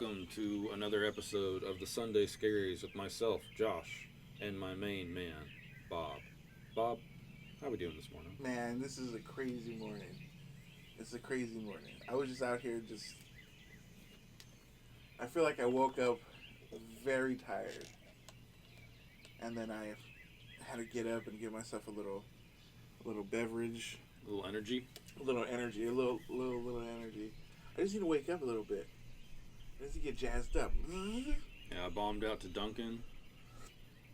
welcome to another episode of the Sunday Scaries with myself, Josh, and my main man, Bob. Bob, how we doing this morning? Man, this is a crazy morning. It's a crazy morning. I was just out here I feel like I woke up very tired. And then I had to get up and give myself a little beverage. A little energy? A little energy. A little energy. I just need to wake up a little bit. I just need to get jazzed up. Yeah, I bombed out to Duncan,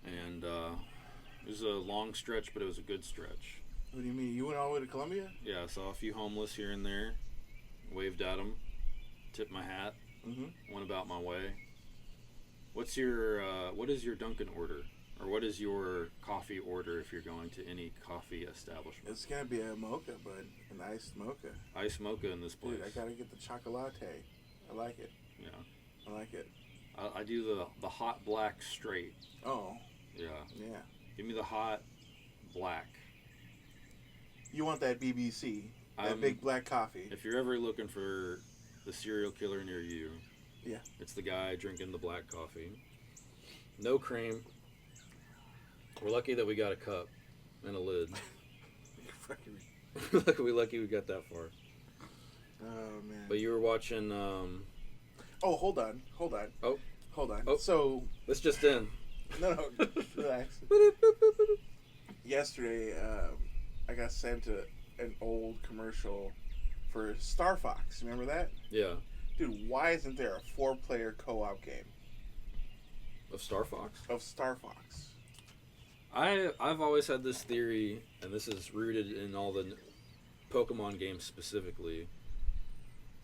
and it was a long stretch, but it was a good stretch. What do you mean? You went all the way to Columbia? Yeah, I saw a few homeless here and there, waved at them, tipped my hat, went about my way. What is your Duncan order? Or what is your coffee order if you're going to any coffee establishment? It's going to be a mocha, bud. An iced mocha. Iced mocha in this place. Dude, I got to get the chocolate. I like it. Yeah. I like it. I do the hot black straight. Oh. Yeah. Yeah. Give me the hot black. You want that BBC, that big black coffee. If you're ever looking for the serial killer near you, yeah, it's the guy drinking the black coffee. No cream. We're lucky that we got a cup and a lid. We're lucky we got that far. Oh, man. But you were watching... Oh, hold on. Oh. So... This just in. No, relax. Yesterday, I got sent an old commercial for Star Fox. Remember that? Yeah. Dude, why isn't there a 4-player co-op game? Of Star Fox? Of Star Fox. I've always had this theory, and this is rooted in all the Pokemon games specifically.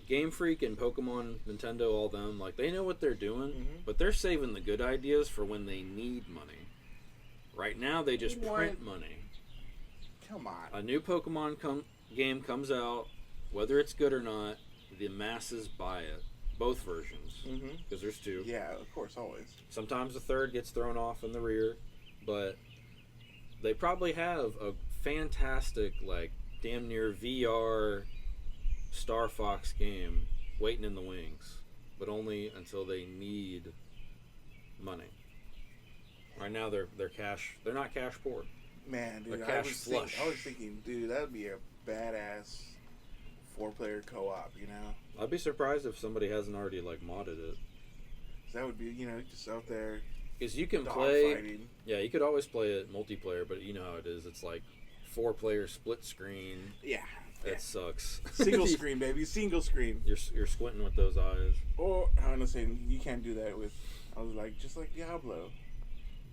Game Freak and Pokemon, Nintendo, all them, like, they know what they're doing, but they're saving the good ideas for when they need money. Right now, they just print money. Come on. A new Pokemon game comes out, whether it's good or not, the masses buy it. Both versions. Because there's two. Yeah, of course, always. Sometimes the third gets thrown off in the rear, but they probably have a fantastic, like, damn near VR Star Fox game waiting in the wings, but only until they need money. Right now, they're not cash poor. Man, dude, they're cash flush. I was thinking, dude, that would be a badass 4-player co-op, you know? I'd be surprised if somebody hasn't already, like, modded it. That would be, you know, just out there. Because you can play, fighting. Yeah, you could always play it multiplayer, but you know how it is. It's like 4-player split screen. Yeah. That sucks. Single screen, baby. Single screen. You're squinting with those eyes. Or, honestly, you can't do that with, I was like, just like Diablo.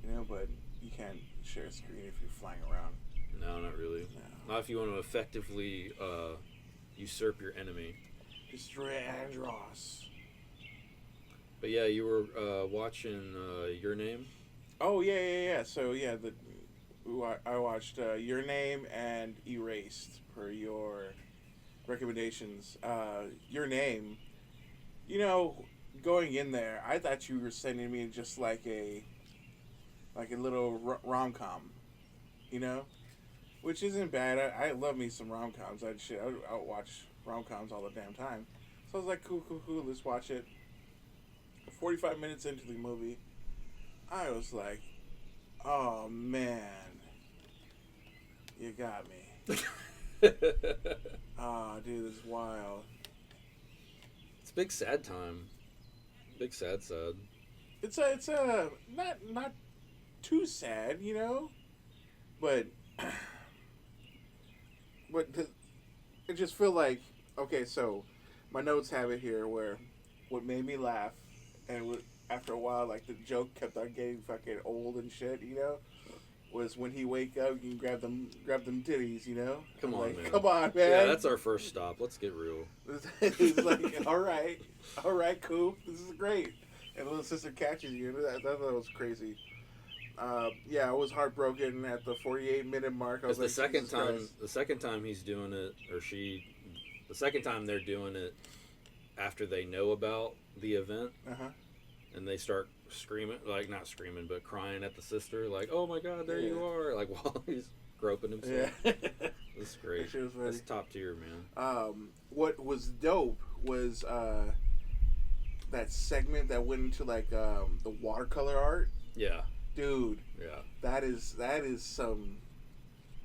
You know, but you can't share a screen if you're flying around. No, not really. No. Not if you want to effectively usurp your enemy. Destroy Andros. But yeah, you were watching Your Name? Oh, yeah. So, yeah, I watched Your Name and Erased per your recommendations. Your Name, you know, going in there, I thought you were sending me just like a little rom-com, you know? Which isn't bad. I love me some rom-coms. I watch rom-coms all the damn time. So I was like, cool, let's watch it. 45 minutes into the movie, I was like, oh, man. You got me. Oh, dude, it's wild. It's big sad time. Big sad. It's not too sad, you know? But I just feel like, okay, so my notes have it here where what made me laugh, and after a while, like, the joke kept on getting fucking old and shit, you know, was when he wake up, you can grab them titties, you know? Come on, man. Come on, man. Yeah, that's our first stop. Let's get real. He's like, all right, cool, this is great. And little sister catches you. I thought that was crazy. Yeah, I was heartbroken at the 48-minute mark. I was like, the second time he's doing it, the second time they're doing it after they know about the event, and they start screaming, like, not screaming, but crying at the sister, like, oh my god, there you are, like, while he's groping himself. Yeah. That's great. That's top tier, man. What was dope was that segment that went into like the watercolor art, Yeah. dude. Yeah. That is some.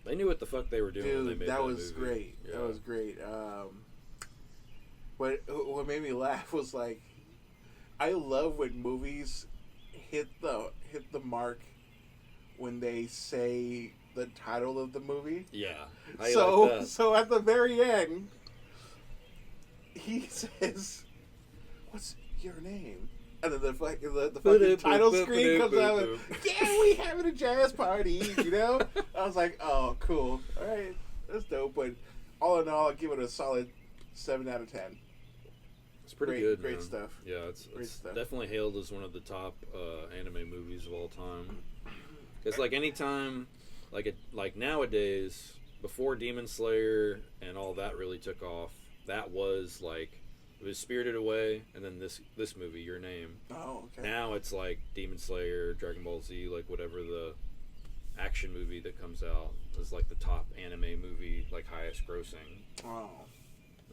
They knew what the fuck they were doing when they Dude, made that was movie. great. Yeah. That was great. What made me laugh was like, I love when movies hit the mark when they say the title of the movie. Yeah. So at the very end, he says, "What's your name?" And then the fucking title screen comes out. And, yeah, we having a jazz party. You know, I was like, "Oh, cool. All right, that's dope." But all in all, I give it a solid 7 out of 10. It's pretty Great, good. great man. stuff. Yeah, it's stuff. definitely hailed as one of the top anime movies of all time. It's like anytime, like nowadays, before Demon Slayer and all that really took off, that was like it was Spirited Away, and then this movie, Your Name. Oh, okay. Now it's like Demon Slayer, Dragon Ball Z, like whatever the action movie that comes out is like the top anime movie, like highest grossing. Oh.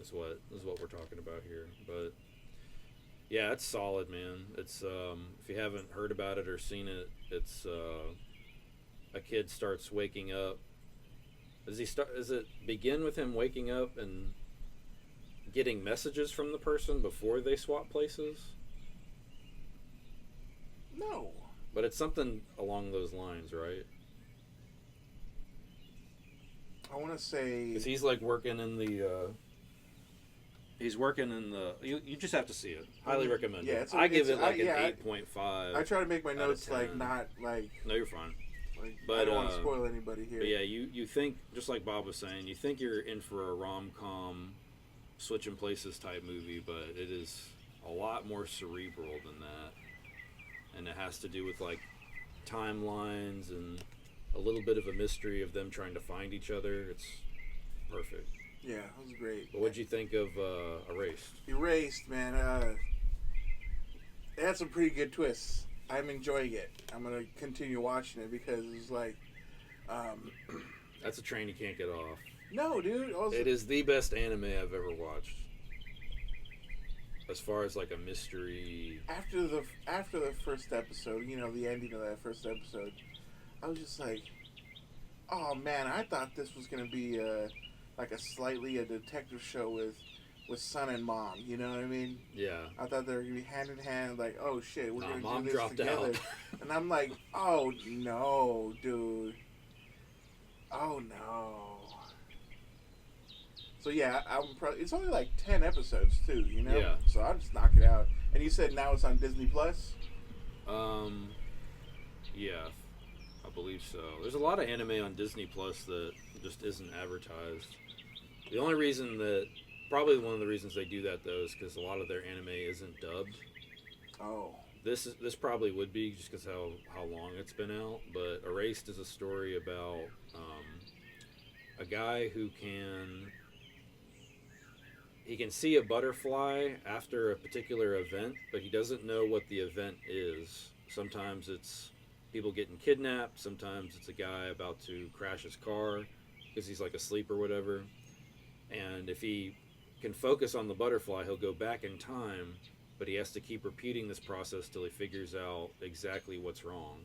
Is what we're talking about here. But yeah, it's solid, man. It's if you haven't heard about it or seen it, it's a kid starts waking up. Does it begin with him waking up and getting messages from the person before they swap places? No. But it's something along those lines, right? I want to say. Because he's like working in the. He's working in the. You just have to see it. Highly recommend Yeah, it. I give it like an 8.5. I try to make my notes like not like. No, you're fine. Like, But I don't want to spoil anybody here. But yeah, you think, just like Bob was saying, you think you're in for a rom-com, switching places type movie, but it is a lot more cerebral than that, and it has to do with like timelines and a little bit of a mystery of them trying to find each other. It's perfect. Yeah, it was great. But what'd you think of Erased? Erased, man. It had some pretty good twists. I'm enjoying it. I'm gonna continue watching it because it's like, That's a train you can't get off. no, dude. Also, It is the best anime I've ever watched. As far as like a mystery. after the first episode, you know, the ending of that first episode, I was just like, oh man, I thought this was gonna be like a detective show with son and mom. You know what I mean? Yeah. I thought they were gonna be hand in hand, like, oh shit, we're gonna Mom do this dropped together. out. And I'm like, oh no, dude. Oh no. So yeah, I'm probably. It's only like 10 episodes too, you know. Yeah. So I'll just knock it out. And you said now it's on Disney Plus. Yeah, I believe so. There's a lot of anime on Disney Plus that just isn't advertised. The only reason that, probably one of the reasons they do that though, is because a lot of their anime isn't dubbed. Oh. This probably would be just because how long it's been out. But Erased is a story about a guy who can see a butterfly after a particular event, but he doesn't know what the event is. Sometimes it's people getting kidnapped. Sometimes it's a guy about to crash his car because he's like asleep or whatever. And if he can focus on the butterfly, he'll go back in time, but he has to keep repeating this process till he figures out exactly what's wrong.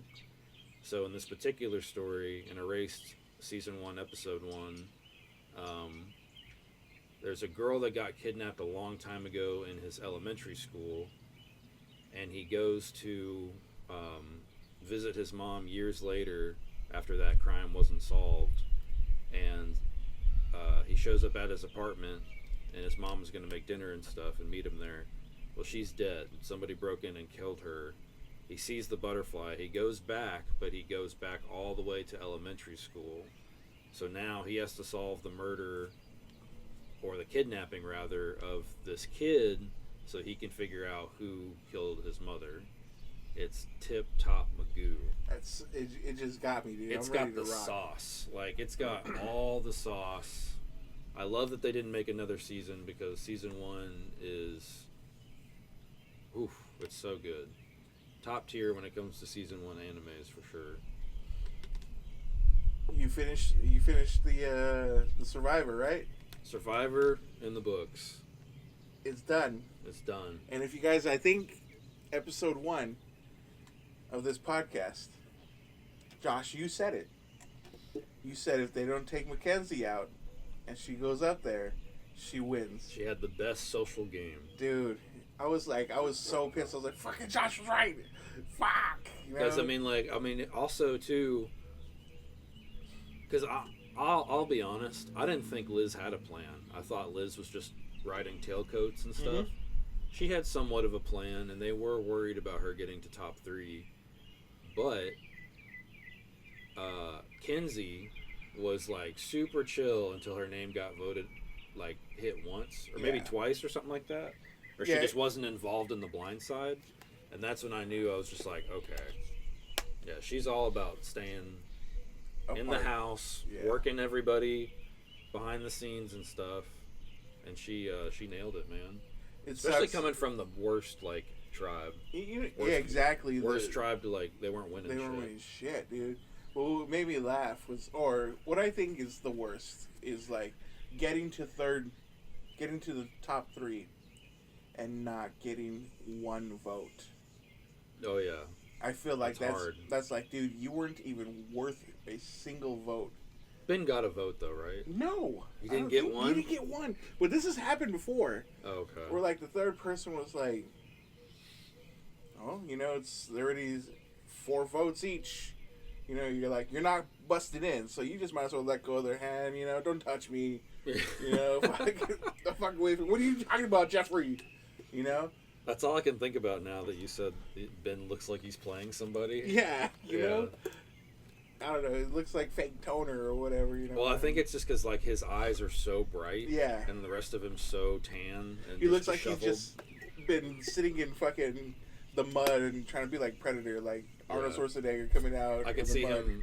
So in this particular story, in Erased Season 1, Episode 1, there's a girl that got kidnapped a long time ago in his elementary school, and he goes to visit his mom years later after that crime wasn't solved, and he shows up at his apartment, and his mom is going to make dinner and stuff and meet him there. Well, she's dead. Somebody broke in and killed her. He sees the butterfly. He goes back, but he goes back all the way to elementary school. So now he has to solve the murder, or the kidnapping rather, of this kid so he can figure out who killed his mother. It's tip top Magoo. It just got me, dude. It's I'm got ready to the rock. sauce. Like, it's got all the sauce. I love that they didn't make another season because season 1 is, oof, it's so good. Top tier when it comes to season 1 animes for sure. You finished the Survivor, right? Survivor in the books. it's done. It's done. And if you guys, I think episode 1 of this podcast, Josh, you said it. You said if they don't take Mackenzie out and she goes up there, she wins. She had the best social game. Dude, I was so pissed. I was like, fucking Josh was right. Fuck. Because, also, too, because I'll be honest, I didn't think Liz had a plan. I thought Liz was just riding tailcoats and stuff. Mm-hmm. She had somewhat of a plan, and they were worried about her getting to top 3. But Kenzie was, like, super chill until her name got voted, like, hit once, or maybe twice or something like that. Or she just wasn't involved in the blind side. And that's when I knew. I was just like, okay. Yeah, she's all about staying in the house, working everybody behind the scenes and stuff. And she nailed it, man. Especially coming from the worst, like, tribe. Exactly. Worst tribe to, like, they weren't winning shit. They weren't winning shit, dude. But what made me laugh was, or what I think is the worst, is, like, getting to the top 3 and not getting 1 vote. Oh, yeah. I feel like that's hard. That's like, dude, you weren't even worth a single vote. Ben got a vote, though, right? No. He didn't get one? He didn't get one. But this has happened before. Oh, okay. Where, like, the third person was like, oh, it's already 4 votes each. You're like, you're not busted in, so you just might as well let go of their hand, don't touch me. The fuck away from me. What are you talking about, Jeffrey? That's all I can think about now that you said Ben looks like he's playing somebody. Yeah, you know? I don't know. It looks like fake toner or whatever, Well, I think it's just because, like, his eyes are so bright. Yeah. And the rest of him's so tan. And he looks like he's just been sitting in fucking the mud and trying to be like Predator, like Arnold Schwarzenegger coming out. I could see him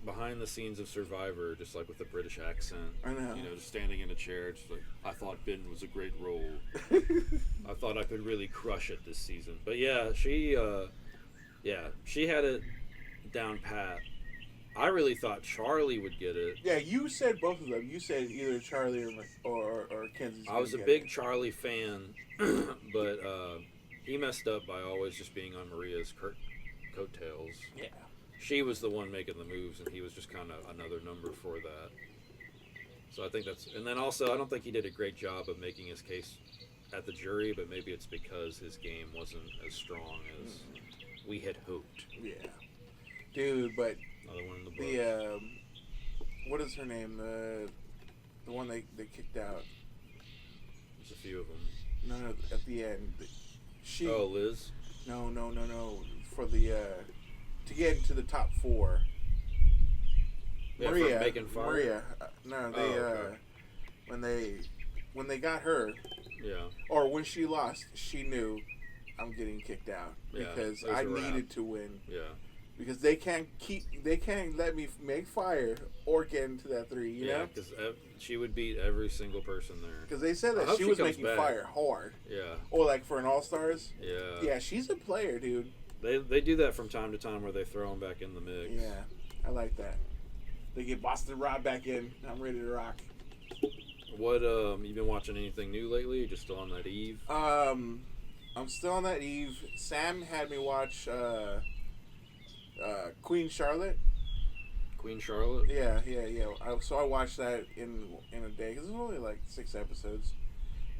behind the scenes of Survivor, just like with a British accent. I know. Just standing in a chair, just like, I thought Ben was a great role. I thought I could really crush it this season. But yeah, she had it down pat. I really thought Charlie would get it. Yeah, you said both of them. You said either Charlie or Kenzie. I was a big Charlie fan, but he messed up by always just being on Maria's coattails. Yeah. She was the one making the moves, and he was just kind of another number for that. So I think that's... And then also, I don't think he did a great job of making his case at the jury, but maybe it's because his game wasn't as strong as we had hoped. Yeah. Dude, but... Another one in the book. What is her name? The one they kicked out. There's a few of them. No, at the end. Liz? No. For the... to get into the top 4. Yeah, Maria. For making fire? Maria. When they got her... Yeah. Or when she lost, she knew I'm getting kicked out. Because I needed to win. Yeah. Because they can't let me make fire or get into that 3, you know? because she would beat every single person there. Because they said that she was making fire hard. Yeah. Or like for an All-Stars. Yeah. Yeah, she's a player, dude. They do that from time to time where they throw them back in the mix. Yeah, I like that. They get Boston Rob back in. I'm ready to rock. What, you been watching anything new lately? Or just still on that Eve? I'm still on that Eve. Sam had me watch, Queen Charlotte. Queen Charlotte? Yeah. So I watched that in a day because it's only like 6 episodes,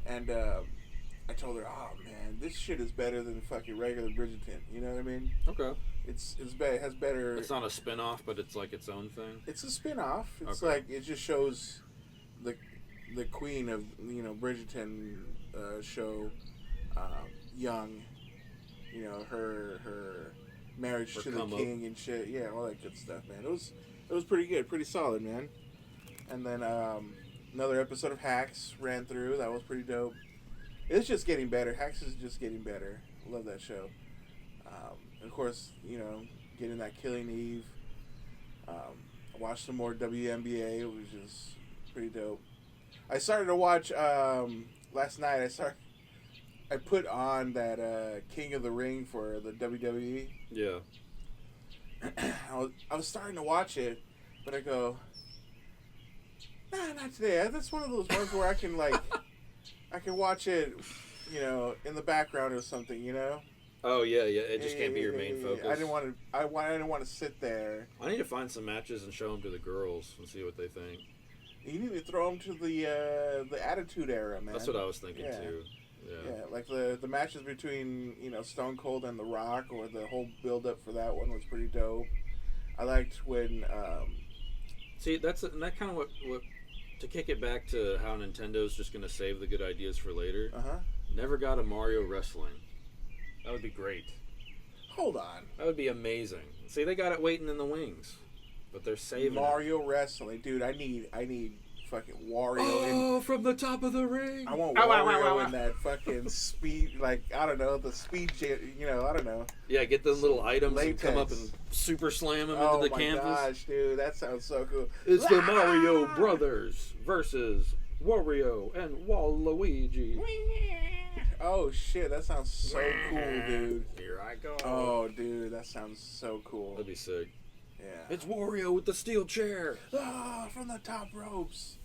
and I told her, "Oh man, this shit is better than fucking regular Bridgerton." You know what I mean? Okay. It's better. It has better. It's not a spin-off, but it's like its own thing. It's a spin-off. It's like it just shows the queen of Bridgerton show, young. Her marriage to the king and shit. Yeah, all that good stuff, man. It was pretty good, pretty solid, man. And then another episode of Hacks ran through. That was pretty dope. It's just getting better. Hacks is just getting better. Love that show. Of course, getting that Killing Eve. I watched some more WNBA, which is pretty dope. I started to watch last night. I put on that King of the Ring for the WWE. Yeah. I was starting to watch it, but I go, nah, not today. That's one of those ones where I can watch it in the background or something, Oh yeah, yeah. It just can't be your main Yeah. focus. I didn't want to. I didn't want to sit there. I need to find some matches and show them to the girls and see what they think. You need to throw them to the Attitude Era, man. That's what I was thinking Yeah. too. Yeah. Yeah, like the matches between Stone Cold and The Rock, or the whole build up for that one was pretty dope. I liked when See, that kind of what to kick it back to how Nintendo's just going to save the good ideas for later. Never got a Mario wrestling. That would be great. Hold on. That would be amazing. See, they got it waiting in the wings, but they're saving Mario wrestling, dude. I need fucking Wario. Oh, from the top of the ring. I want Wario in that fucking speed, like I don't know, the speed. I don't know. Yeah, get the little items Latex. and come up and super slam them into the canvas. Oh my gosh, dude, that sounds so cool. It's the Mario Brothers versus Wario and Waluigi. Oh shit, that sounds so cool, dude. Here I go. Oh, dude, that sounds so cool. That'd be sick. Yeah. It's Wario with the steel chair. From the top ropes.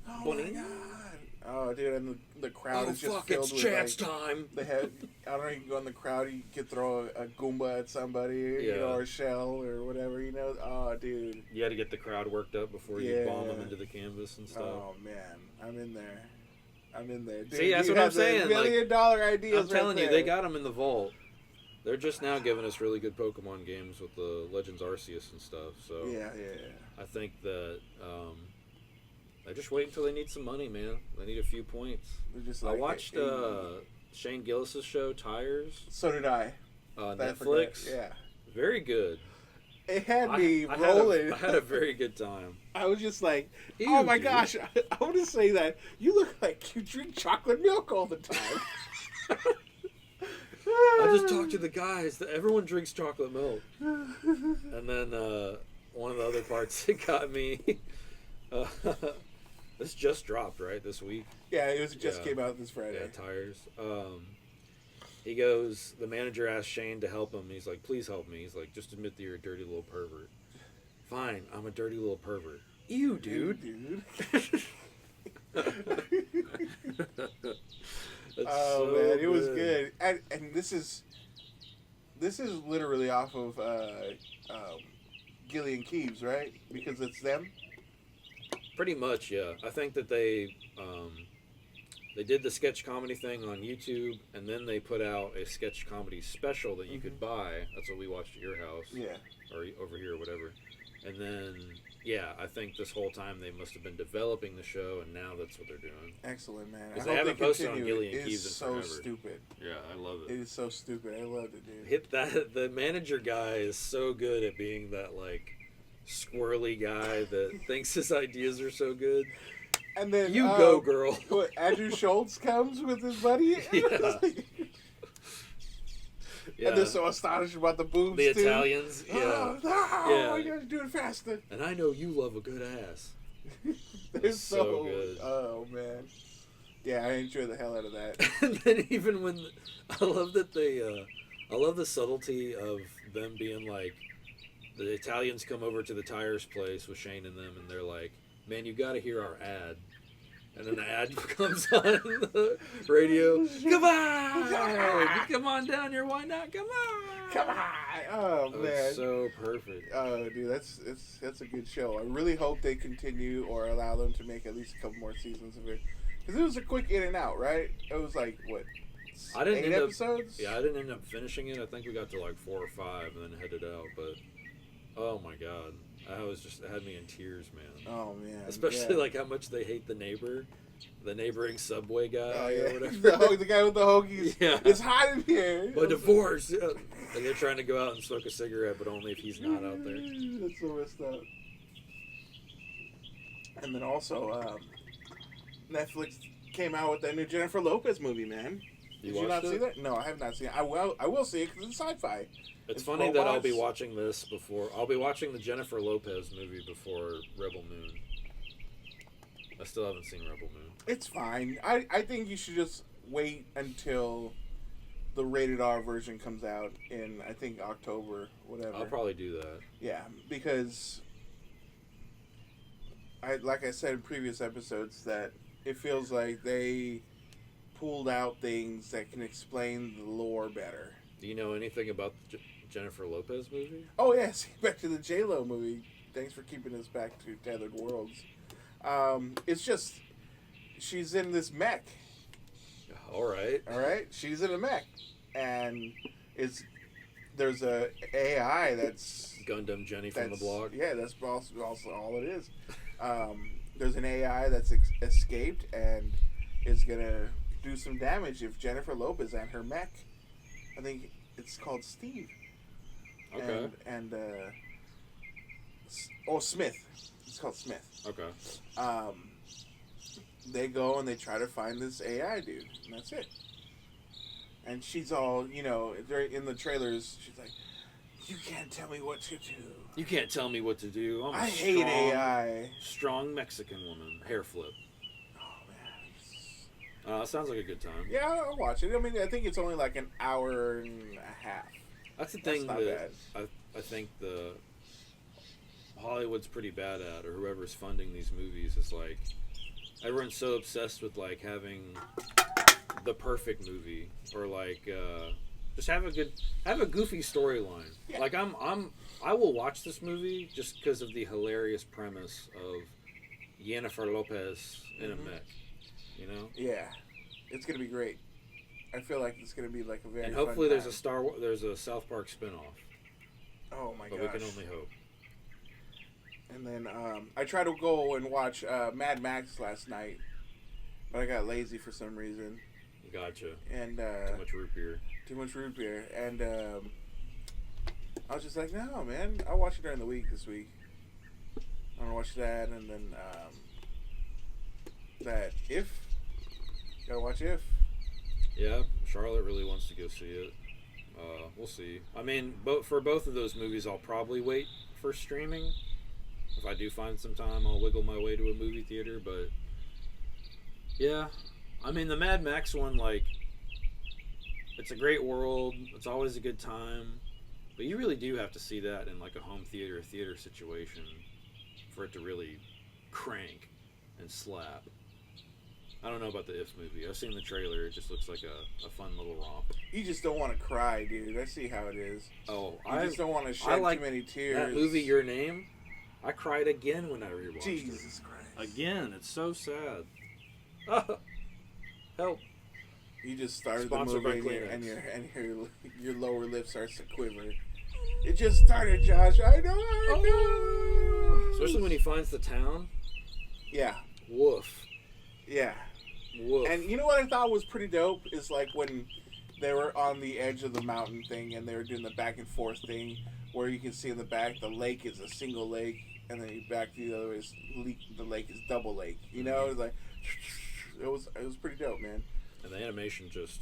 Oh Bunny. my god. Oh, dude, and the crowd is just fuck, filled it's with chance like, time. They have, I don't know, you can go in the crowd, you could throw a Goomba at somebody, Yeah. or a shell or whatever, Oh, dude. You had to get the crowd worked up before you bomb them into the canvas and stuff. Oh man, I'm in there. Dude, see, that's what I'm saying. $1 million ideas. I'm telling right you, there. they got them in the vault. They're just now giving us really good Pokemon games with the Legends Arceus and stuff. So Yeah. I think that I just wait until they need some money, man. They need a few points. Just I like watched Shane Gillis's show Tires. So did I. Netflix. Yeah. Very good. It had me rolling. I had a very good time. I was just like, Ew, oh my dude. gosh, I want to say that. You look like you drink chocolate milk all the time. I just talked to the guys. Everyone drinks chocolate milk. And then one of the other parts that got me, this just dropped, right, this week? Yeah, it just came out this Friday. Yeah, Tires. He goes, the manager asked Shane to help him. He's like, please help me. He's like, just admit that you're a dirty little pervert. Fine, I'm a dirty little pervert. Ew, dude. Oh, so man, it was good. And this is literally off of Gillian Keeves, right? Because it's them? Pretty much, yeah. I think that they did the sketch comedy thing on YouTube, and then they put out a sketch comedy special that you could buy. That's what we watched at your house. Yeah. Or over here or whatever. And then, yeah, I think this whole time they must have been developing the show, and now that's what they're doing. Excellent, man. Because they haven't posted on Gillian It Keeves is in forever. so stupid. Yeah, I love it. It is so stupid. I loved it, dude. Hit that. The manager guy is so good at being that, like, squirrely guy that thinks his ideas are so good. And then you go, girl. Andrew Schultz comes with his buddy. Yeah. Yeah. And they're so astonished about the boobs, the too. Italians, yeah. Oh, you gotta do it faster. And I know you love a good ass. They're so good. Oh, man. Yeah, I enjoy the hell out of that. And then even when... I love that they... I love the subtlety of them being like... The Italians come over to the Tires place with Shane and them, and they're like, man, you gotta hear our ad. And then the ad comes on the radio. Come on! Come on down here, why not? Come on! Come on! Oh, man. It's so perfect. Oh, dude, that's a good show. I really hope they continue or allow them to make at least a couple more seasons of it. Because it was a quick in and out, right? It was like, what, I didn't 8 end episodes? I didn't end up finishing it. I think we got to like 4 or 5 and then headed out. But, oh my God. It had me in tears, man. Oh, man. Especially like how much they hate the neighboring Subway guy or whatever. the guy with the hoagies. Yeah. It's hot in here. But divorce. And they're trying to go out and smoke a cigarette, but only if he's not out there. That's so messed up. And then also, Netflix came out with that new Jennifer Lopez movie, man. Did you not see that? No, I have not seen it. I will see it because it's sci-fi. It's funny that I'll be watching this before... I'll be watching the Jennifer Lopez movie before Rebel Moon. I still haven't seen Rebel Moon. It's fine. I think you should just wait until the rated R version comes out in, I think, October, whatever. I'll probably do that. Yeah, because like I said in previous episodes, that it feels like they pulled out things that can explain the lore better. Do you know anything about the Jennifer Lopez movie? Oh yes, back to the J-Lo movie. Thanks for keeping us back to Tethered Worlds. It's just she's in this mech. All right. All right, she's in a mech, and there's a AI that's Gundam Jenny from the blog. Yeah, that's also all it is. There's an AI that's escaped and is gonna do some damage if Jennifer Lopez and her mech. I think it's called Steve. Okay. Smith. It's called Smith. Okay. They go and they try to find this AI dude, and that's it. And she's all, in the trailers, she's like, "You can't tell me what to do. You can't tell me what to do. I hate AI." Strong Mexican woman. Hair flip. Oh, man. It sounds like a good time. Yeah, I'll watch it. I mean, I think it's only like an hour and a half. That's the thing not that bad. I think the Hollywood's pretty bad at, or whoever's funding these movies, is like everyone's so obsessed with like having the perfect movie, or like just have a goofy storyline. Yeah. Like I will watch this movie just because of the hilarious premise of Jennifer Lopez in a mech. You know? Yeah, it's gonna be great. I feel like it's gonna be like a very and hopefully fun there's a South Park spinoff. Oh my but gosh! we can only hope. And then I tried to go and watch Mad Max last night, but I got lazy for some reason. Gotcha. And too much root beer. Too much root beer, and I was just like, no, man. I'll watch it during the week this week. I'm gonna watch that, and then that If. Gotta watch If. Yeah, Charlotte really wants to go see it. We'll see. I mean, for both of those movies, I'll probably wait for streaming. If I do find some time, I'll wiggle my way to a movie theater. But yeah, I mean, the Mad Max one, like, it's a great world. It's always a good time. But you really do have to see that in like a home theater situation for it to really crank and slap. I don't know about the If movie. I've seen the trailer. It just looks like a fun little romp. You just don't want to cry, dude. I see how it is. Oh, I just don't want to shed too many tears. That movie, Your Name, I cried again when I rewatched it. Jesus Christ. Again, it's so sad. Help. You just started Sponsored the movie by and your lower lip starts to quiver. It just started, Josh. I know. Especially when he finds the town. Yeah. Woof. Yeah. Woof. And you know what I thought was pretty dope is like when they were on the edge of the mountain thing and they were doing the back and forth thing where you can see in the back the lake is a single lake and then you back the other way the lake is double lake. You know, it's like it was pretty dope, man. And the animation just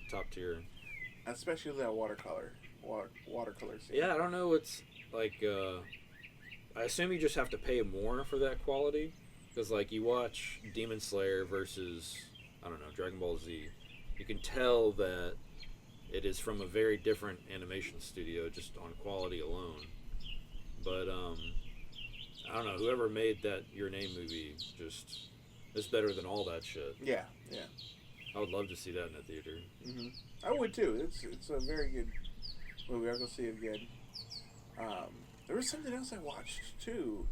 top tier. Especially that watercolor scene. Yeah, I don't know. It's like I assume you just have to pay more for that quality. Because, like, you watch Demon Slayer versus, I don't know, Dragon Ball Z, you can tell that it is from a very different animation studio just on quality alone. But, I don't know, whoever made that Your Name movie just is better than all that shit. Yeah. I would love to see that in a theater. Mm-hmm. I would, too. It's a very good movie. I'll go see it again. There was something else I watched, too.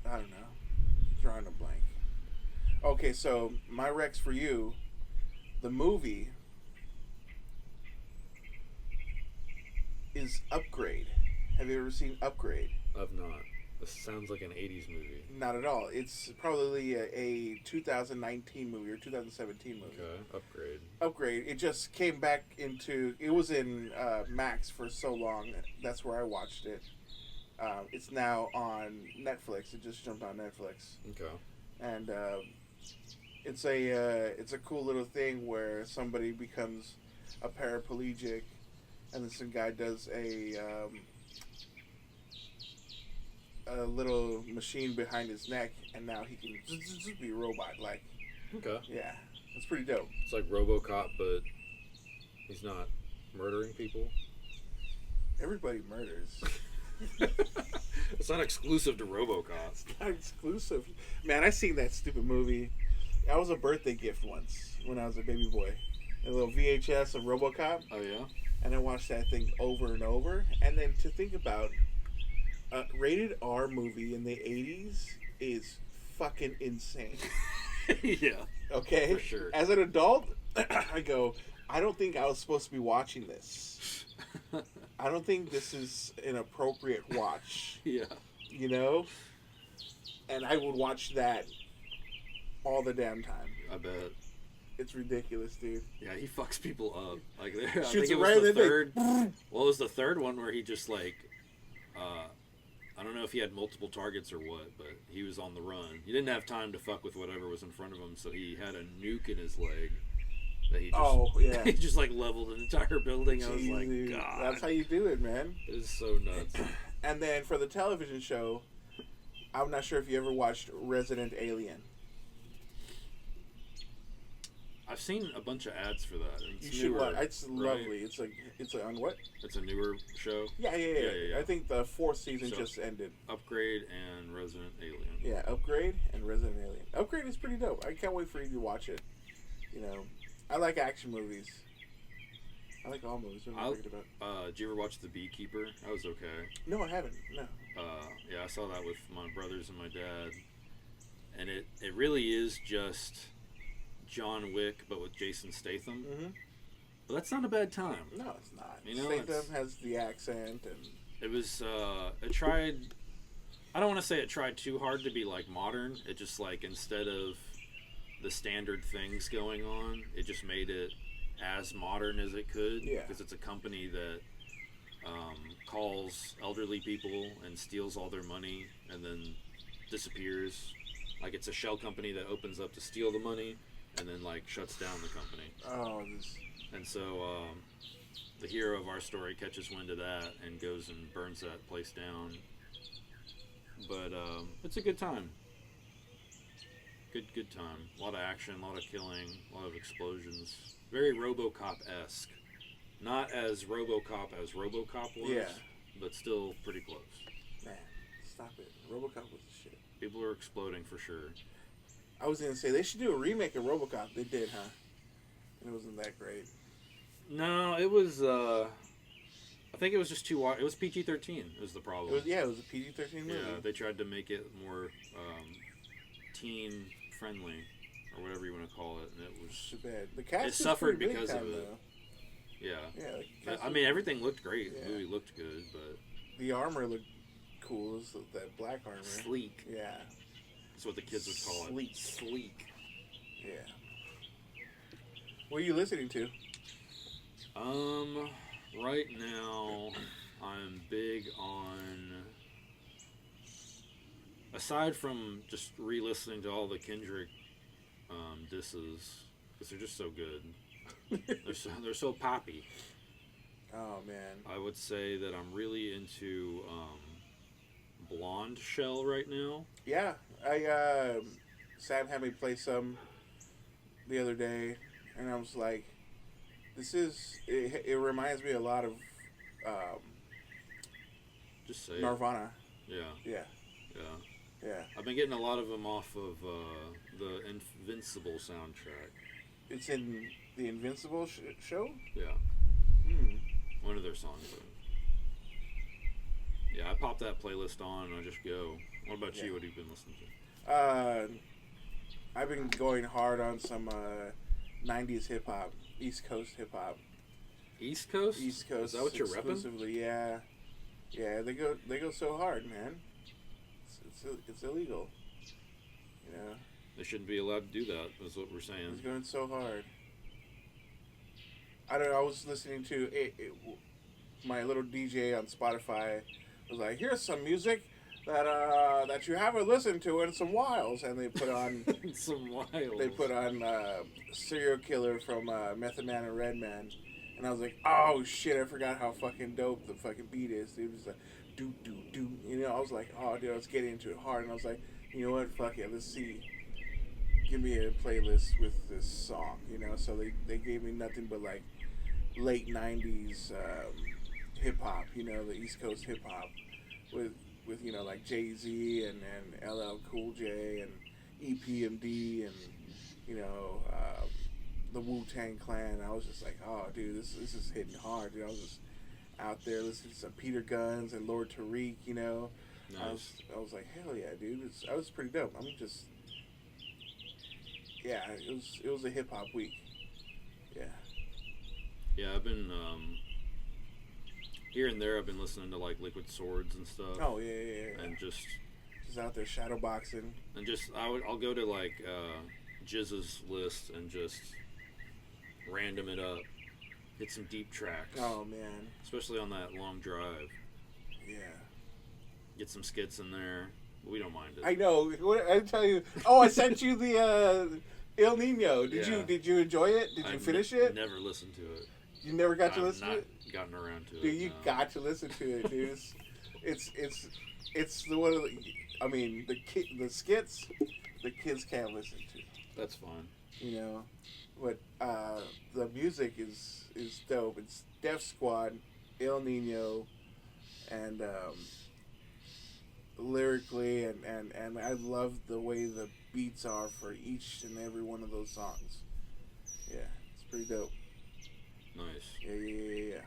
I don't know. Drawing a blank. Okay, so my Rex for you, the movie is Upgrade. Have you ever seen Upgrade? I've not. This sounds like an 80s movie. Not at all. It's probably a 2019 movie or 2017 movie. Okay, Upgrade. It just came back into... It was in Max for so long. That's where I watched it. It's now on Netflix. It just jumped on Netflix. Okay. And it's a cool little thing where somebody becomes a paraplegic, and then some guy does a little machine behind his neck, and now he can just be a robot. Like, Okay. yeah, it's pretty dope. It's like RoboCop, but he's not murdering people. Everybody murders. It's not exclusive to RoboCop. It's not exclusive. Man, I seen that stupid movie. That was a birthday gift once when I was a baby boy. A little VHS of RoboCop, Oh yeah. and I watched that thing over and over. And then to think about a rated R movie in the 80s is fucking insane. Yeah, Okay? for sure. As an adult, I go, I don't think I was supposed to be watching this. I don't think this is an appropriate watch, Yeah. you know? And I would watch that all the damn time. I bet. It's ridiculous, dude. Yeah, he fucks people up. Like, I think Shoots it right was the in the third. What was the third one where he just like, I don't know if he had multiple targets or what, but he was on the run. He didn't have time to fuck with whatever was in front of him, so he had a nuke in his leg that he just, Oh, yeah. he just like leveled an entire building. I was Jeez, like, dude. God, That's how you do it, man. it is so nuts. And then for the television show, I'm not sure if you ever watched Resident Alien. I've seen a bunch of ads for that. And You it's should newer, watch. It's right? lovely. It's on what? It's a newer show. Yeah. I think the fourth season So- just ended. Upgrade and Resident Alien. Yeah, Upgrade and Resident Alien. Upgrade is pretty dope. I can't wait for you to watch it. You know, I like action movies. I like all movies. What am I thinking about? Did you ever watch The Beekeeper? That was okay. No, I haven't. No. Yeah, I saw that with my brothers and my dad, and it really is just John Wick, but with Jason Statham. Mm-hmm. But that's not a bad time. No, it's not. You know, Statham has the accent, and It was. It tried. I don't want to say it tried too hard to be like modern. It just like instead of the standard things going on, it just made it as modern as it could. Yeah. Because it's a company that calls elderly people and steals all their money and then disappears. Like it's a shell company that opens up to steal the money and then like shuts down the company. oh, this. And so the hero of our story catches wind of that and goes and burns that place down. But it's a good time. Good time. A lot of action, a lot of killing, a lot of explosions. Very RoboCop-esque. Not as RoboCop as RoboCop was, Yeah. but still pretty close. Man, stop it. RoboCop was the shit. People are exploding for sure. I was gonna say they should do a remake of RoboCop. They did, huh? And it wasn't that great. No, it was. I think it was just too. It was PG-13. Was the problem? It was a PG-13 movie. Yeah, they tried to make it more teen friendly or whatever you want to call it, and it was. Too bad. The cast It is suffered pretty big because of time, it. though. Yeah. Yeah, the cast I was- mean, everything looked great. Yeah. The movie looked good, but the armor looked cool. It was that black armor. sleek. Yeah, That's what the kids would call Sleek. it. Sleek. yeah. What are you listening to? Right now, I'm big on. Aside from just re-listening to all the Kendrick disses, because they're just so good. they're so poppy. Oh man. I would say that I'm really into Blonde Shell right now. Yeah, Sam had me play some the other day, and I was like, "This is." It reminds me a lot of Just say it. Nirvana. Yeah, Yeah, yeah. yeah. I've been getting a lot of them off of the Invincible soundtrack. It's in the Invincible show. Yeah, Hmm. one of their songs. Yeah, I pop that playlist on and I just go. What about Yeah. you? What have you been listening to? I've been going hard on some '90s hip hop, East Coast hip hop. East Coast? East Coast. Is that what you're repping? exclusively, yeah, yeah. They go so hard, man. It's illegal. You know, They shouldn't be allowed to do that. That's what we're saying. it's going so hard. I don't know. I was listening to my little DJ on Spotify was like, "Here's some music that you haven't listened to in some whiles," and they put on Some wild. they put on Serial Killer from Method Man and Redman, and I was like, "Oh shit! I forgot how fucking dope the fucking beat is." It was like, "Do do do," you know. I was like, "Oh, dude, let's get into it hard," and I was like, "You know what? Fuck it. Let's see. Give me a playlist with this song," you know. So they gave me nothing but like late '90s hip hop, you know, the East Coast hip hop with you know like Jay-Z and LL Cool J and EPMD and the Wu-Tang Clan. I was just like, oh, dude, this is hitting hard. Dude, I was just out there listening to some Peter Guns and Lord Tariq. Nice. I was like, hell yeah, dude. I was pretty dope. Yeah, it was a hip hop week. Yeah. Yeah, I've been here and there. I've been listening to like Liquid Swords and stuff. Oh yeah. And just out there shadow boxing. And just I'll go to like Jizz's list and just random it up. Hit some deep tracks. Oh man. Especially on that long drive. Yeah. Get some skits in there. We don't mind it. I know. I tell you. Oh, I sent you the El Nino. Did you enjoy it? Did you finish it? Never listened to it. You never got to listen to it? Gotten around to it. Dude, you got to listen to it, dude. It's the one of the. I mean, the skits, the kids can't listen to. That's fine. But the music is dope. It's Def Squad, El Nino, and lyrically and I love the way the beats are for each and every one of those songs. Yeah, it's pretty dope. Nice. Yeah.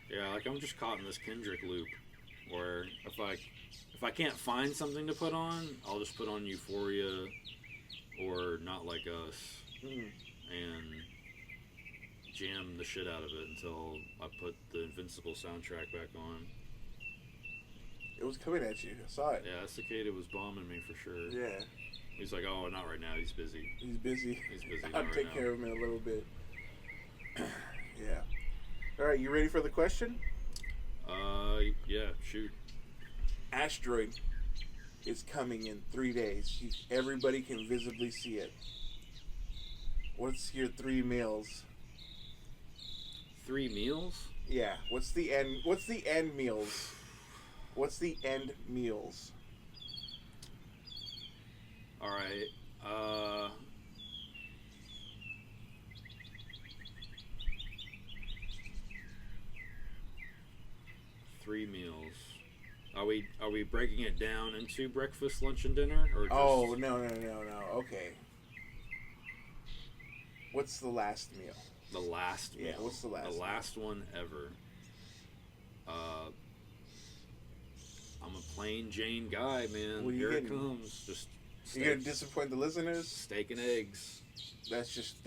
Yeah, like I'm just caught in this Kendrick loop, where if I can't find something to put on, I'll just put on Euphoria or Not Like Us and jam the shit out of it until I put the Invincible soundtrack back on. It was coming at you. I saw it. Yeah, Cicada was bombing me for sure. Yeah. He's like, oh, not right now. He's busy. He's busy. I'll right take now. care of him in a little bit. Yeah. All right, you ready for the question? Yeah, shoot. Asteroid is coming in 3 days. Everybody can visibly see it. What's your 3 meals? 3 meals? Yeah. What's the end meals? What's the end meals? All right. 3 meals. Are we breaking it down into breakfast, lunch, and dinner, or just... Oh no! Okay. What's the last meal? The last meal. Yeah. What's the last? The last one ever. I'm a plain Jane guy, man. What are you Here getting? it comes. Just You're gonna disappoint the listeners. steak and eggs. That's just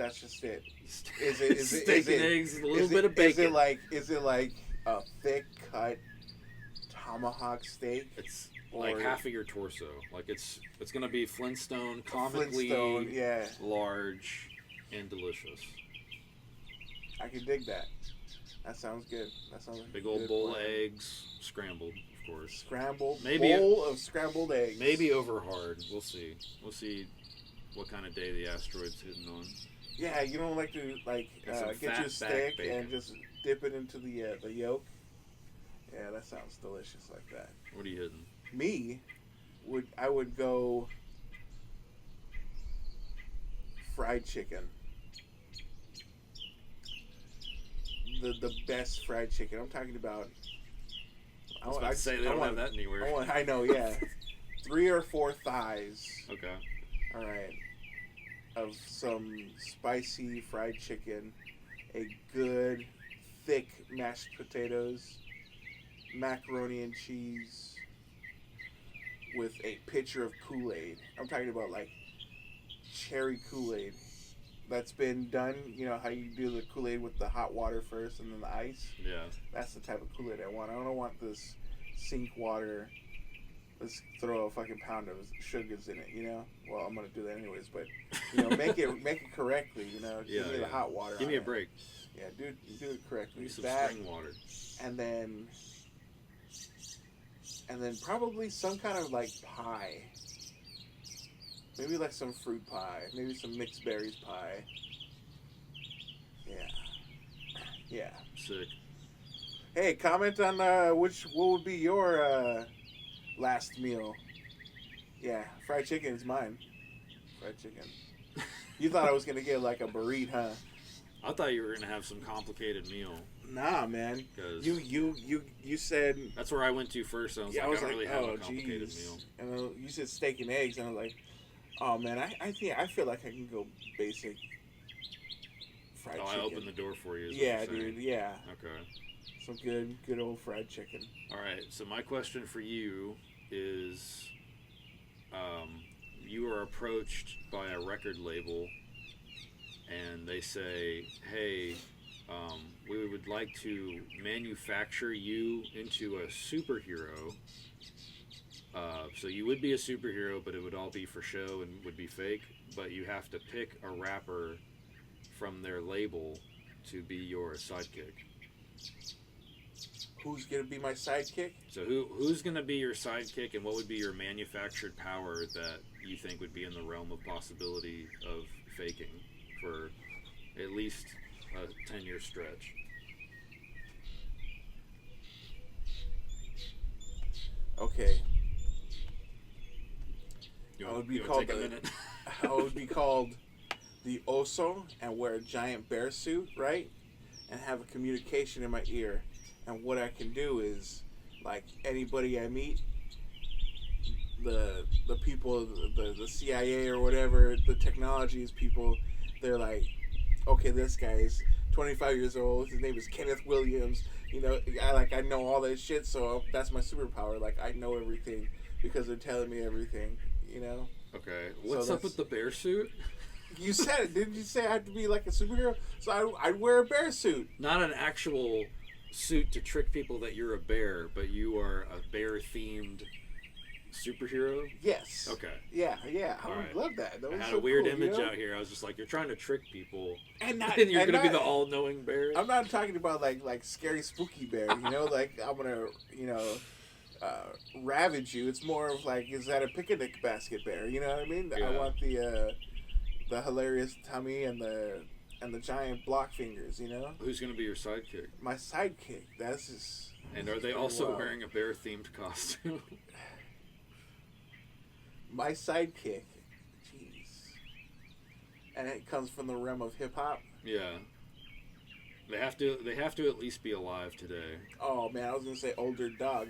it. Steak and eggs, a little bit of bacon. Is it like a thick cut tomahawk steak? It's like half of your torso. Like it's gonna be Flintstone, comically large and delicious. I can dig that. That sounds good. That sounds like big old bowl of eggs, scrambled, of course. Bowl of scrambled eggs. Maybe over hard. We'll see. We'll see what kind of day the asteroid's hitting on. Yeah, you don't like to get your steak and just dip it into the yolk. Yeah, that sounds delicious like that. What are you hitting? Me, I would go fried chicken. The best fried chicken. I'm talking about. I was about to say they don't have that anywhere. I know, yeah. 3 or 4 thighs. Okay. All right. Of some spicy fried chicken, a good thick mashed potatoes, macaroni and cheese, with a pitcher of Kool-Aid. I'm talking about like cherry Kool-Aid that's been done. You know how you do the Kool-Aid with the hot water first and then the ice? Yeah. That's the type of Kool-Aid I want. I don't want this sink water. Let's throw a fucking pound of sugars in it, you know? Well, I'm gonna do that anyways, but make it correctly, Give me the hot water. Give me a break. Yeah, do it correctly. Give me some spring water. And then probably some kind of like pie. Maybe like some fruit pie. Maybe some mixed berries pie. Yeah. Sick. Hey, comment on what would be your last meal. Yeah, fried chicken is mine. Fried chicken. You thought I was gonna get like a burrito, huh? I thought you were gonna have some complicated meal. Nah, man. You said that's where I went to first. I was like, I don't really have a complicated meal. And you said steak and eggs, and I was like, Oh man, I feel like I can go basic fried Oh, I chicken. opened the door for you. Is what Yeah, you're saying. dude. Yeah, Okay. some good old fried chicken. All right. So my question for you is, um, you are approached by a record label, and they say, "Hey, we would like to manufacture you into a superhero. So you would be a superhero, but it would all be for show and would be fake. But you have to pick a rapper from their label to be your sidekick. Who's gonna be my sidekick? So who's going to be your sidekick, and what would be your manufactured power that you think would be in the realm of possibility of faking for at least a 10-year stretch?" Okay, You I want, would be you want to called take a the minute? I would be called the Oso and wear a giant bear suit, right? And have a communication in my ear. And what I can do is, like anybody I meet, the people, the CIA or whatever, the technologies people, they're like, okay, this guy is 25 years old. His name is Kenneth Williams. You know, I know all that shit. So that's my superpower. Like I know everything because they're telling me everything. You know. Okay. So What's up with that's the bear suit? you said it. Didn't you say I have to be like a superhero? So I'd wear a bear suit. Not an actual suit to trick people that you're a bear, but you are a bear themed superhero? Yes. Okay. Yeah, yeah. I All would right. love that. That I was had so a weird cool, image you know? out here. I was just like, you're trying to trick people, And not and you're and going to be not the all knowing bear? I'm not talking about like scary spooky bear, you know, like I'm gonna, you know, ravage you. It's more of like, is that a picnic basket bear? You know what I mean? I Yeah. want the hilarious tummy and the giant block fingers. You know, Who's going to be your sidekick? my sidekick. That's just And are they pretty also wild. wearing a bear themed costume? My sidekick. Jeez, and it comes from the realm of hip hop. Yeah. They have to at least be alive today. Oh man, I was gonna say older dog.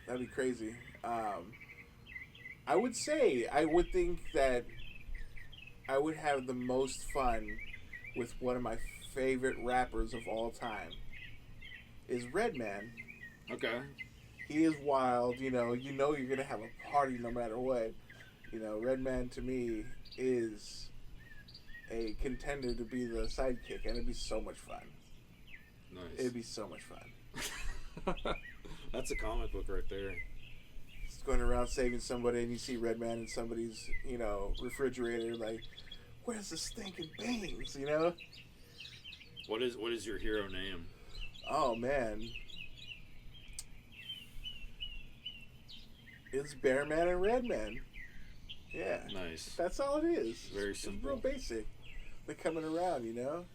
That'd be crazy. I would say I would think that I would have the most fun with one of my favorite rappers of all time is Redman. Okay. He is wild, you know you're gonna have a party no matter what. You know, Redman to me is a contender to be the sidekick and it'd be so much fun. Nice. It'd be so much fun. That's a comic book right there. Just going around saving somebody and you see Redman in somebody's, refrigerator like, where's the stinking beans, you know? What is your hero name? Oh man. It's Bearman and Redman. Yeah. Nice. That's all it is. Very It's simple. real basic. They're coming around, you know?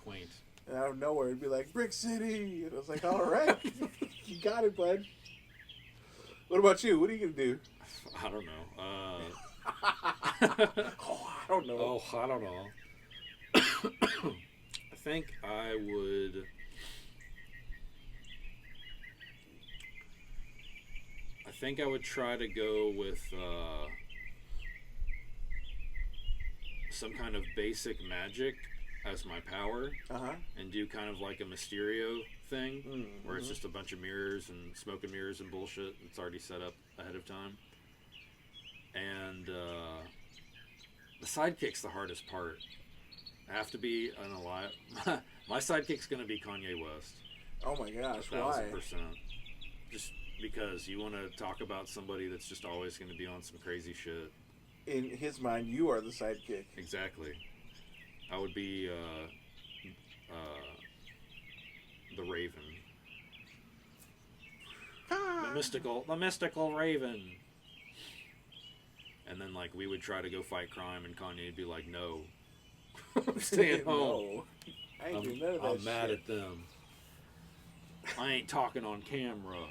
Quaint. And out of nowhere it'd be like, Brick City. And I was like, all right. You got it, bud. What about you? What are you gonna do? I don't know. Oh, I don't know. Oh, I don't know. I think I would. I think I would try to go with some kind of basic magic as my power, Uh-huh. and do kind of like a Mysterio thing, Mm-hmm. where it's just a bunch of mirrors and smoke and mirrors and bullshit. It's already set up ahead of time. And the sidekick's the hardest part. I have to be an alive. My sidekick's gonna be Kanye West. Oh my gosh, why? 1,000%. Just because you want to talk about somebody that's just always going to be on some crazy shit. In his mind, you are the sidekick. Exactly. I would be the Raven, the mystical Raven. And then like we would try to go fight crime, and Kanye'd be like, "No, I'm staying home. No. I ain't doing none of that I'm mad shit. at them. I ain't talking on camera.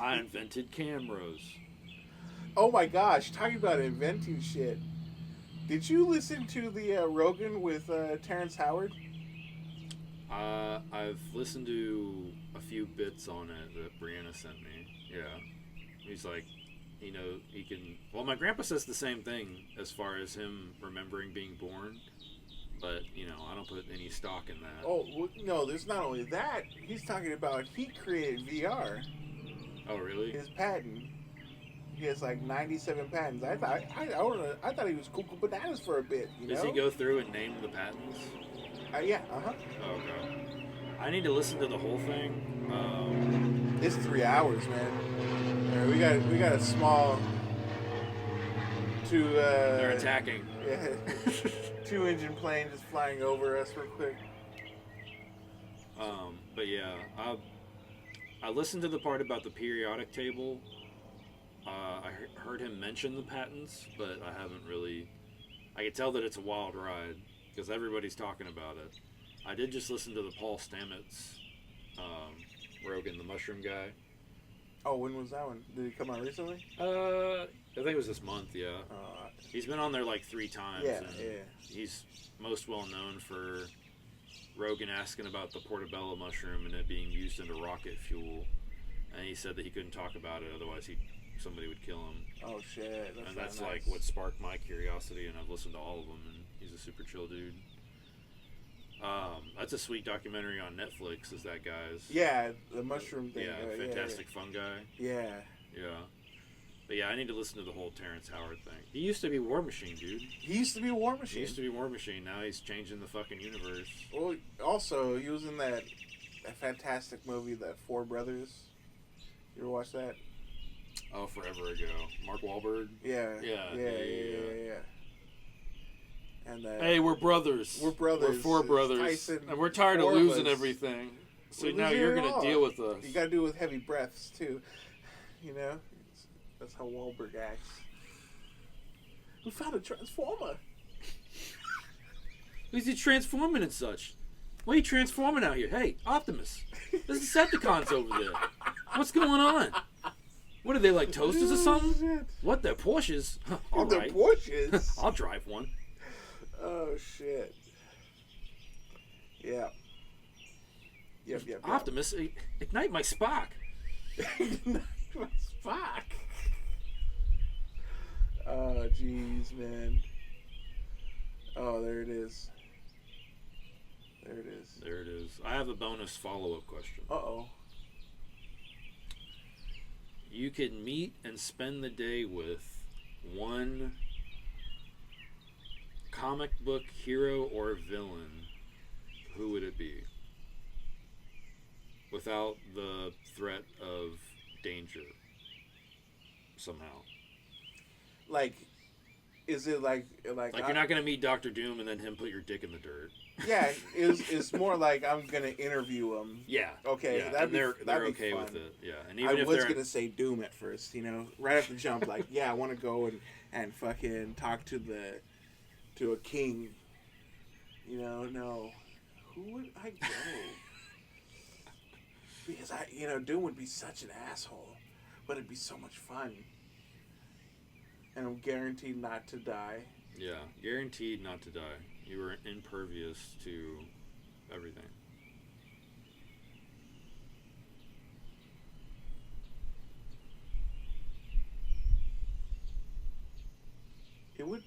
I invented cameras." Oh my gosh, talking about inventing shit. Did you listen to the Rogan with Terrence Howard? I've listened to a few bits on it that Brianna sent me. Yeah. He's like he can. Well, my grandpa says the same thing as far as him remembering being born, but I don't put any stock in that. Oh well, no, there's not only that. He's talking about he created VR. Oh, really? His patent. He has like 97 patents. I thought he was cuckoo bananas for a bit. Does he go through and name the patents? Yeah. Oh, okay. I need to listen to the whole thing. It's 3 hours, man. We got a small two. They're attacking. Yeah, 2-engine plane just flying over us real quick. But yeah, I listened to the part about the periodic table. I heard him mention the patents, but I haven't really. I could tell that it's a wild ride because everybody's talking about it. I did just listen to the Paul Stamets, Rogan, the mushroom guy. Oh, when was that one? Did he come out recently? I think it was this month. Yeah, he's been on there like 3 times. Yeah, and yeah. He's most well known for Rogan asking about the portobello mushroom and it being used into rocket fuel, and he said that he couldn't talk about it, otherwise somebody would kill him. Oh shit! That's nice. like what sparked my curiosity, and I've listened to all of them, and he's a super chill dude. That's a sweet documentary on Netflix. Is that guy's? Yeah, the mushroom thing. Yeah, Fantastic Fungi. Yeah. Yeah. But yeah, I need to listen to the whole Terrence Howard thing. He used to be War Machine, dude. He used to be War Machine. He used to be War Machine. Now he's changing the fucking universe. Well, also he was in that fantastic movie, that Four Brothers. You ever watch that? Oh, forever ago. Mark Wahlberg. Yeah. Yeah. And hey, we're brothers. We're brothers. We're 4 brothers, Tyson, and we're tired of losing everything. So now you're gonna deal with us. You gotta do it with heavy breaths too. That's how Wahlberg acts. We found a transformer. Who's he transforming and such? What are you transforming out here? Hey, Optimus. There's Decepticons over there. What's going on? What are they, like toasters or something? What, they're Porsches? All right. They're Porsches? I'll drive one. Oh, shit. Yeah. Yep. Optimus, ignite my Spock. Ignite my Spock. Oh, jeez, man. Oh, there it is. There it is. I have a bonus follow-up question. Uh-oh. You could meet and spend the day with one comic book hero or villain. Who would it be? Without the threat of danger. Somehow. Like, is it like you're not gonna meet Doctor Doom and then him put your dick in the dirt. Yeah, it's more like I'm gonna interview him. Yeah. Okay. Yeah. They're okay with it. Yeah. And even I if was gonna say Doom at first, right off the jump, like, yeah, I want to go and fucking talk to a king. No, who would I go? Because Doom would be such an asshole, but it'd be so much fun. And I'm guaranteed not to die. Yeah, guaranteed not to die. You were impervious to everything. It would.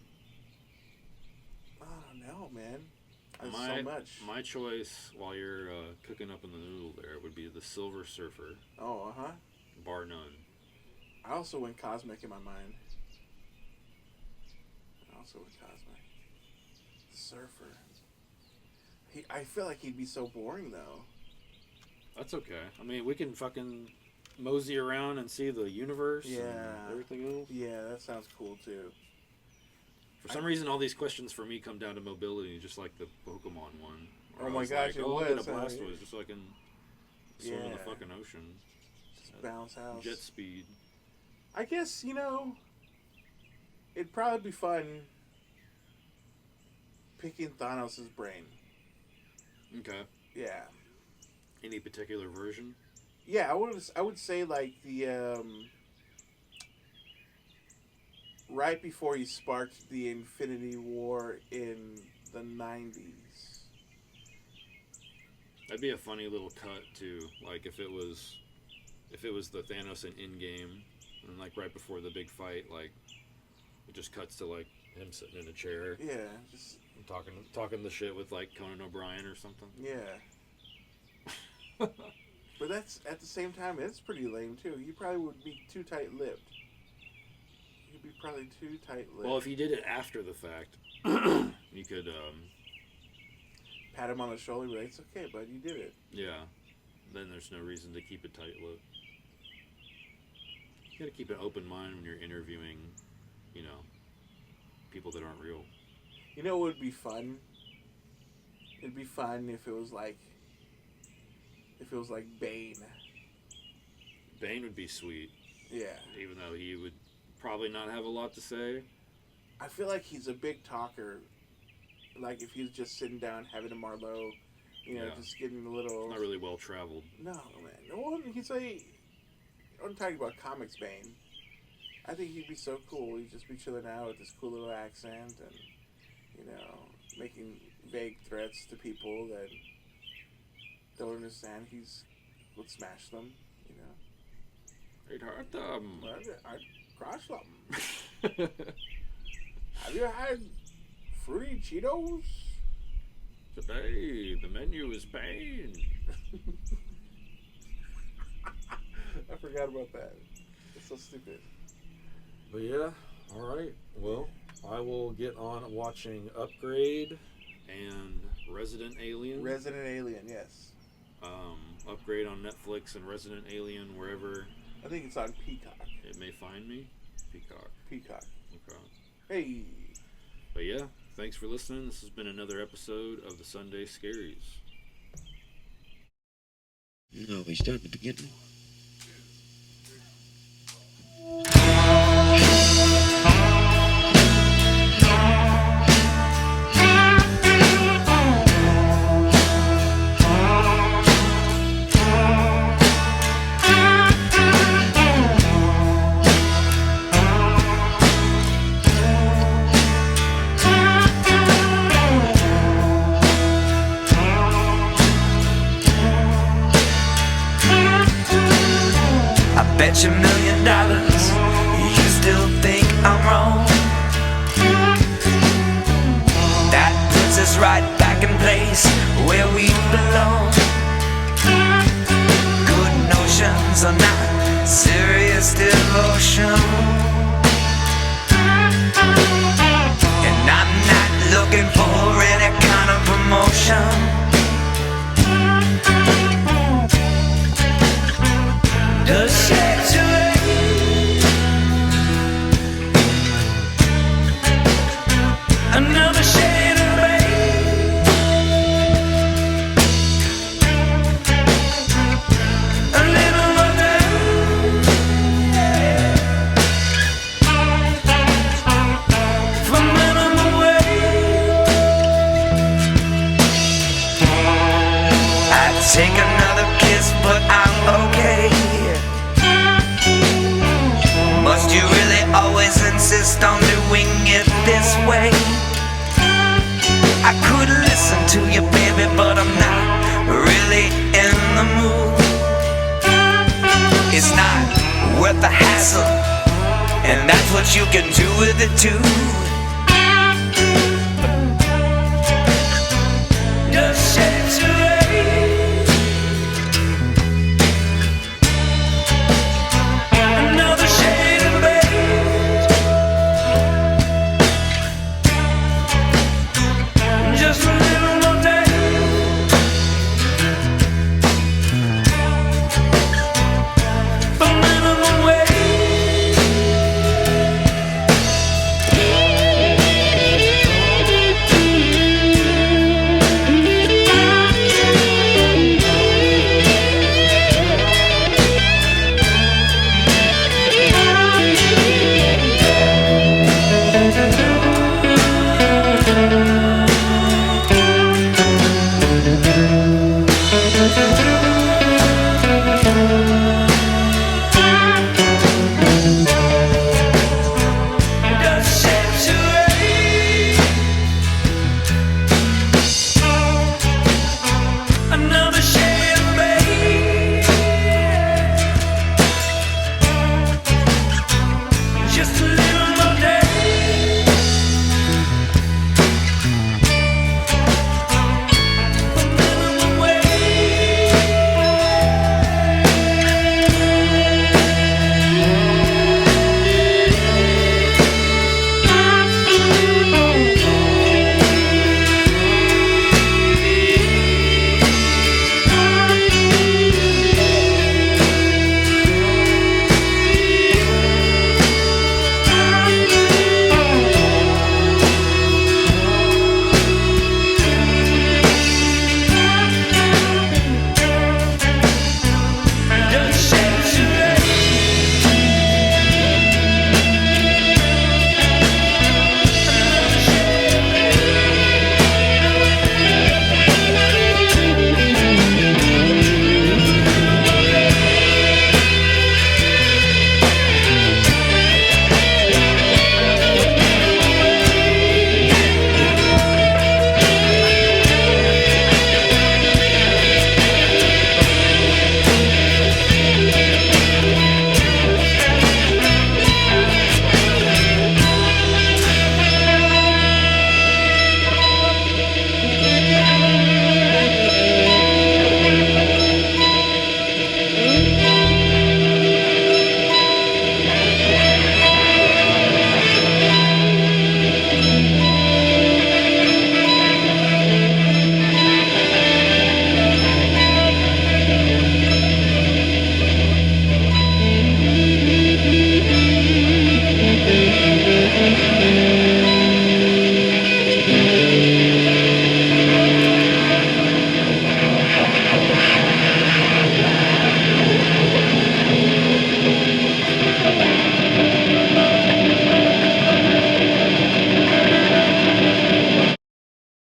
I don't know, man. There's so much. My choice, while you're cooking up in the noodle there, would be the Silver Surfer. Oh, Bar none. I also went cosmic in my mind. Surfer. I feel like he'd be so boring, though. That's okay. I mean, we can fucking mosey around and see the universe and everything else. Yeah, that sounds cool, too. For some reason, all these questions for me come down to mobility, just like the Pokemon one. Oh my gosh, it was. I'll get a Blastoise just so I can swim in the fucking ocean. Just bounce house. Jet speed. I guess, it'd probably be fun picking Thanos' brain. Okay. Yeah. Any particular version? Yeah, I would say like the right before he sparked the Infinity War in the 90s. That'd be a funny little cut too. Like if it was the Thanos in Endgame And like right before the big fight, like it just cuts to like him sitting in a chair, Yeah, just talking the shit with like Conan O'Brien or something. yeah. But that's at the same time, it's pretty lame too. You probably would be too tight-lipped. You'd be probably too tight-lipped. Well, if you did it after the fact, you could, pat him on the shoulder, and be like, "It's okay, bud, you did it." yeah. Then there's no reason to keep it tight-lipped. You gotta keep an open mind when you're interviewing, you know, people that aren't real. You know what would be fun? It'd be fun if it was like Bane. Bane would be sweet, Yeah. even though he would probably not have a lot to say. I feel like he's a big talker. Like if he's just sitting down having a Marlowe, Yeah. just getting a little. Not really well traveled. No, man. No, I'm talking about comics Bane. I think he'd be so cool. He'd just be chilling out with this cool little accent and, making vague threats to people that don't understand. Would smash them, I'd hurt them. I'd crush them. Have you had fruity Cheetos? Today, the menu is Bane. I forgot about that. It's so stupid. But yeah, alright. Well, I will get on watching Upgrade and Resident Alien. Resident Alien, yes. Upgrade on Netflix and Resident Alien wherever I think it's on Peacock. it may find me. Peacock. Okay. Hey. But yeah, thanks for listening. This has been another episode of the Sunday Scaries. We start at the beginning. Bet you $1 million you still think I'm wrong. That puts us right back in place where we belong. Good notions are not serious devotion, and I'm not looking for any kind of promotion. The shades of another shade of gray, a little of that, from when I'm away. I'd take another kiss, but I'm okay. Must you really always insist on doing it this way? I could listen to you, baby, but I'm not really in the mood. It's not worth the hassle, and that's what you can do with it too.